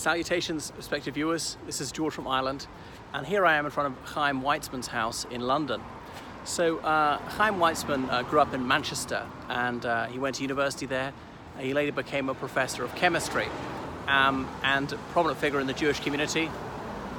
Salutations, respected viewers. This is George from Ireland, and here I am in front of Chaim Weizman's house in London. So Chaim Weizman grew up in Manchester, and he went to university there. He later became a professor of chemistry and a prominent figure in the Jewish community.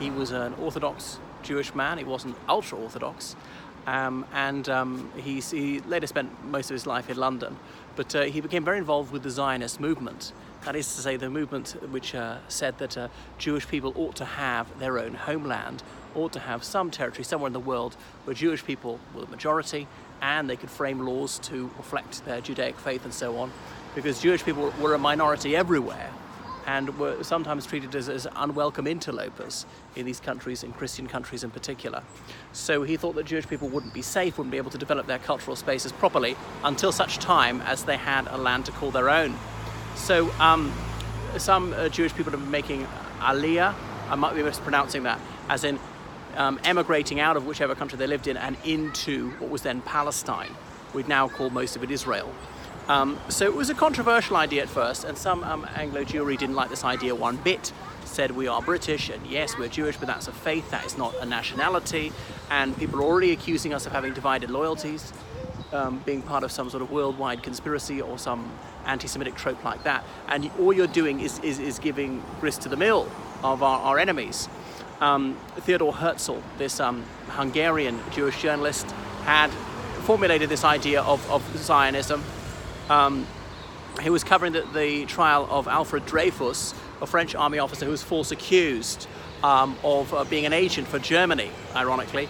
He was an Orthodox Jewish man. He wasn't ultra-Orthodox, he later spent most of his life in London, but he became very involved with the Zionist movement. That is to say, the movement which said that Jewish people ought to have their own homeland, ought to have some territory somewhere in the world where Jewish people were the majority and they could frame laws to reflect their Judaic faith and so on, because Jewish people were a minority everywhere and were sometimes treated as unwelcome interlopers in these countries, in Christian countries in particular. So he thought that Jewish people wouldn't be safe, wouldn't be able to develop their cultural spaces properly until such time as they had a land to call their own. So some Jewish people have been making aliyah, I might be mispronouncing that, as in emigrating out of whichever country they lived in and into what was then Palestine. We'd now call most of it Israel. So it was a controversial idea at first, and some Anglo Jewry didn't like this idea one bit, said we are British and yes, we're Jewish, but that's a faith, that is not a nationality, and people are already accusing us of having divided loyalties, being part of some sort of worldwide conspiracy or some anti-Semitic trope like that, and all you're doing is giving grist to the mill of our enemies. Theodor Herzl, this Hungarian Jewish journalist, had formulated this idea of Zionism. He was covering the trial of Alfred Dreyfus, a French army officer who was falsely accused of being an agent for Germany, ironically.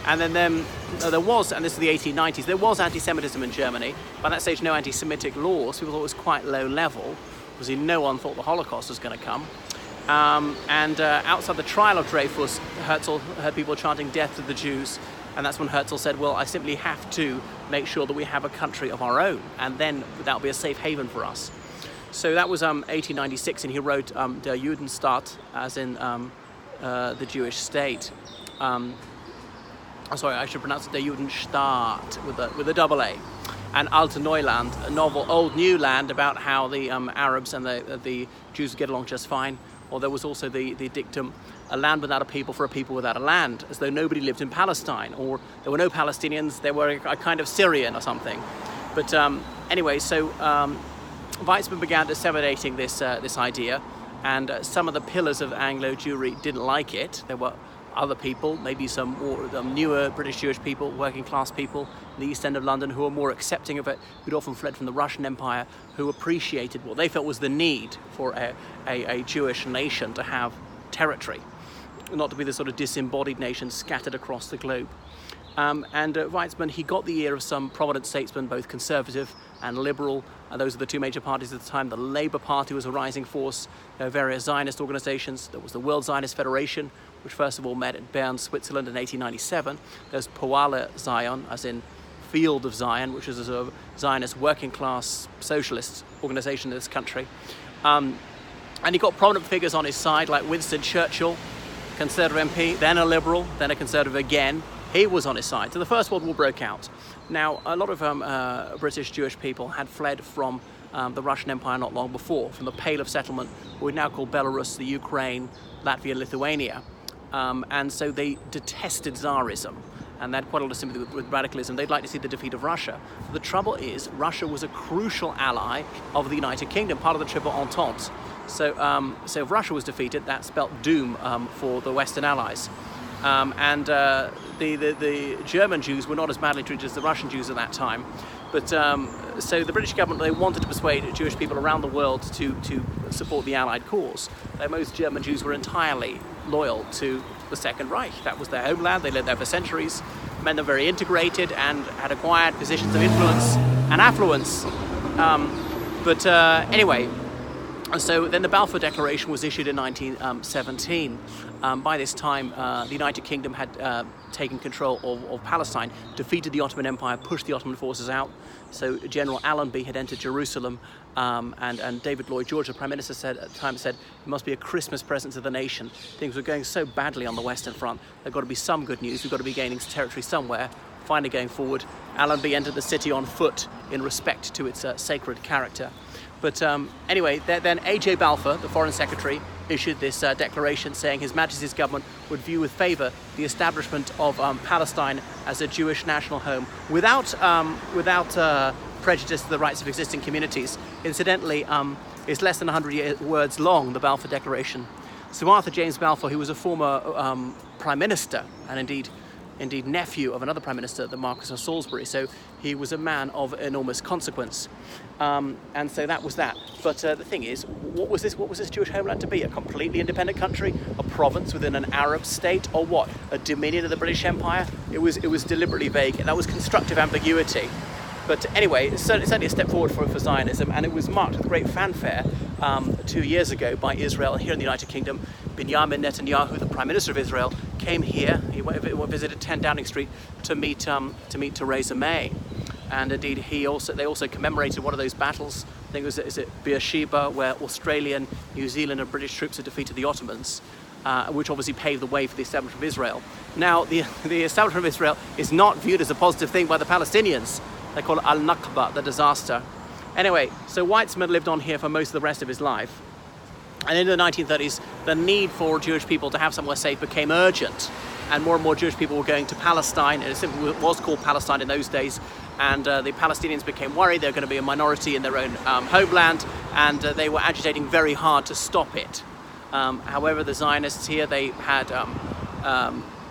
And then there was, and this is the 1890s, there was anti-Semitism in Germany. By that stage, no anti-Semitic laws. People thought it was quite low level, because no one thought the Holocaust was going to come. Outside the trial of Dreyfus, Herzl heard people chanting death to the Jews. And that's when Herzl said, well, I simply have to make sure that we have a country of our own, and then that'll be a safe haven for us. So that was 1896, and he wrote Der Judenstaat, as in the Jewish state. Sorry, I should pronounce it Der Judenstaat with a double A. And Alte Neuland, a novel, Old New Land, about how the Arabs and the Jews get along just fine. Or there was also the dictum, a land without a people for a people without a land, as though nobody lived in Palestine, or there were no Palestinians, they were a kind of Syrian or something. But anyway, so Weizman began disseminating this idea, and some of the pillars of Anglo Jewry didn't like it. There were other people, maybe some more newer British Jewish people, working class people in the East End of London, who were more accepting of it, who'd often fled from the Russian Empire, who appreciated what they felt was the need for a Jewish nation to have territory, not to be the sort of disembodied nation scattered across the globe. Weizman, he got the ear of some prominent statesmen, both conservative and liberal, and those are the two major parties at the time. The Labour Party was a rising force. There were various Zionist organizations. There was the World Zionist Federation, which first of all met at Bern, Switzerland in 1897. There's Poale Zion, as in Field of Zion, which was a sort of Zionist working class socialist organization in this country. And he got prominent figures on his side, like Winston Churchill, Conservative MP, then a Liberal, then a Conservative again. He was on his side. So the First World War broke out. Now, a lot of British Jewish people had fled from the Russian Empire not long before, from the Pale of Settlement, what we now call Belarus, the Ukraine, Latvia, Lithuania. And so they detested Tsarism, and they had quite a lot of sympathy with radicalism. They'd like to see the defeat of Russia. The trouble is, Russia was a crucial ally of the United Kingdom, part of the Triple Entente. So if Russia was defeated, that spelt doom for the Western allies. The German Jews were not as badly treated as the Russian Jews at that time. But so the British government, they wanted to persuade Jewish people around the world to support the Allied cause. Though most German Jews were entirely loyal to the Second Reich. That was their homeland. They lived there for centuries, made them very integrated and had acquired positions of influence and affluence. Anyway, so then the Balfour Declaration was issued in 1917. By this time, the United Kingdom had taken control of Palestine, defeated the Ottoman Empire, pushed the Ottoman forces out. So General Allenby had entered Jerusalem, and David Lloyd George, the Prime Minister, at the time said, it must be a Christmas present to the nation. Things were going so badly on the Western Front. There's got to be some good news. We've got to be gaining territory somewhere. Finally going forward, Allenby entered the city on foot in respect to its sacred character. But anyway, then A.J. Balfour, the Foreign Secretary, issued this declaration saying His Majesty's government would view with favour the establishment of Palestine as a Jewish national home without prejudice to the rights of existing communities. Incidentally, it's less than 100 words long, the Balfour Declaration. Sir Arthur James Balfour, who was a former Prime Minister and indeed nephew of another Prime Minister, the Marquess of Salisbury, so he was a man of enormous consequence. And so that was that. But the thing is, what was this Jewish homeland to be? A completely independent country? A province within an Arab state? Or what? A dominion of the British Empire? It was deliberately vague. That was constructive ambiguity. But anyway, it's certainly a step forward for Zionism, and it was marked with great fanfare 2 years ago by Israel. Here in the United Kingdom, Benjamin Netanyahu, the Prime Minister of Israel, came here. He visited 10 Downing Street to meet Theresa May, and indeed they also commemorated one of those battles. I think is it Beersheba, where Australian, New Zealand, and British troops had defeated the Ottomans, which obviously paved the way for the establishment of Israel. Now, the establishment of Israel is not viewed as a positive thing by the Palestinians. They call it Al-Nakba, the disaster. Anyway, so Weizman lived on here for most of the rest of his life. And in the 1930s, the need for Jewish people to have somewhere safe became urgent. And more Jewish people were going to Palestine. It simply was called Palestine in those days. And the Palestinians became worried they were going to be a minority in their own homeland. And they were agitating very hard to stop it. However, the Zionists here, they had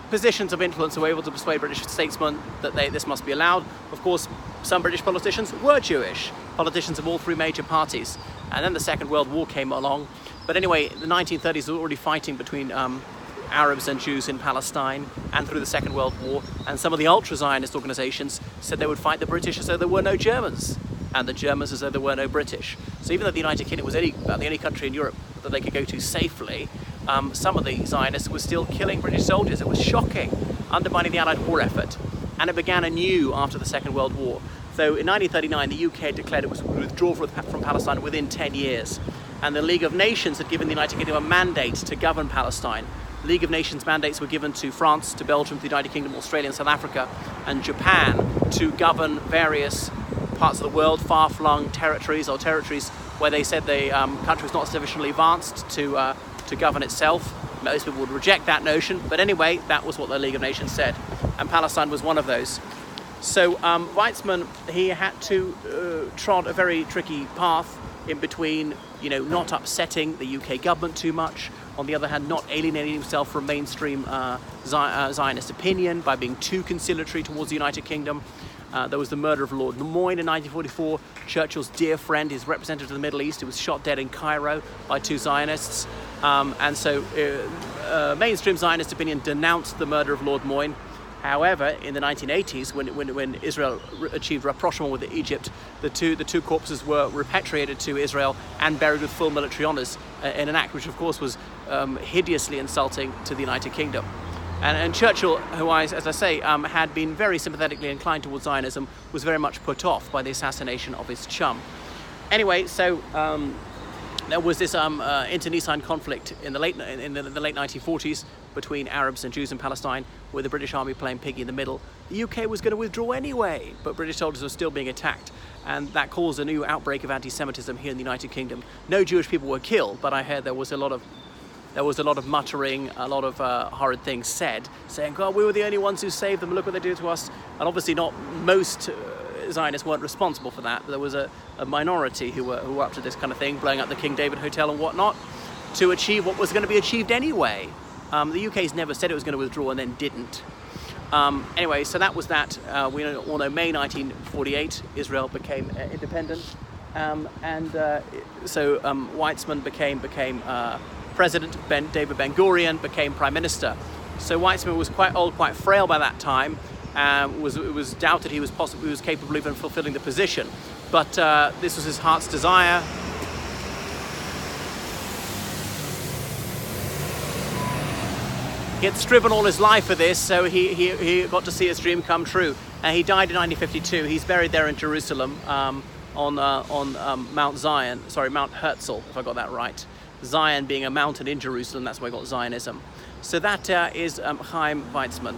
positions of influence, were able to persuade British statesmen that this must be allowed. Of course, some British politicians were Jewish, politicians of all three major parties. And then the Second World War came along. But anyway, the 1930s were already fighting between Arabs and Jews in Palestine, and through the Second World War. And some of the ultra-Zionist organizations said they would fight the British as though there were no Germans, and the Germans as though there were no British. So even though the United Kingdom was about the only country in Europe that they could go to safely, some of the Zionists were still killing British soldiers. It was shocking, undermining the Allied war effort. And it began anew after the Second World War. So in 1939, the UK had declared it was withdraw from Palestine within 10 years. And the League of Nations had given the United Kingdom a mandate to govern Palestine. The League of Nations mandates were given to France, to Belgium, to the United Kingdom, Australia, and South Africa, and Japan to govern various parts of the world, far-flung territories where they said the country was not sufficiently advanced to govern itself. Most people would reject that notion, but anyway, that was what the League of Nations said, and Palestine was one of those. So Weizman, he had to trod a very tricky path in between, not upsetting the UK government too much, on the other hand, not alienating himself from mainstream Zionist opinion by being too conciliatory towards the United Kingdom. There was the murder of Lord Lemoyne in 1944, Churchill's dear friend, his representative to the Middle East, who was shot dead in Cairo by two Zionists. And so mainstream Zionist opinion denounced the murder of Lord Lemoyne. However, in the 1980s, when Israel achieved rapprochement with Egypt, the two corpses were repatriated to Israel and buried with full military honours in an act which, of course, was hideously insulting to the United Kingdom. And Churchill, who, as I say, had been very sympathetically inclined towards Zionism, was very much put off by the assassination of his chum. Anyway, so there was this internecine conflict in the late 1940s between Arabs and Jews in Palestine, with the British Army playing piggy in the middle. The UK was going to withdraw anyway, but British soldiers were still being attacked, and that caused a new outbreak of anti-Semitism here in the United Kingdom. No Jewish people were killed, but I heard there was a lot of muttering, a lot of horrid things said, saying, "God, we were the only ones who saved them. Look what they did to us." And obviously, not most Zionists weren't responsible for that. But there was a minority who were up to this kind of thing, blowing up the King David Hotel and whatnot, to achieve what was going to be achieved anyway. The UK's never said it was going to withdraw and then didn't. Anyway, so that was that. We all know May 1948, Israel became independent, so Weizman became president. David Ben-Gurion became prime minister. So Weizman was quite old, quite frail by that time. It was doubted he was capable of even fulfilling the position. But this was his heart's desire. He had striven all his life for this, so he got to see his dream come true. And he died in 1952. He's buried there in Jerusalem on Mount Herzl, if I got that right. Zion being a mountain in Jerusalem, that's why I got Zionism. So that is Chaim Weizman.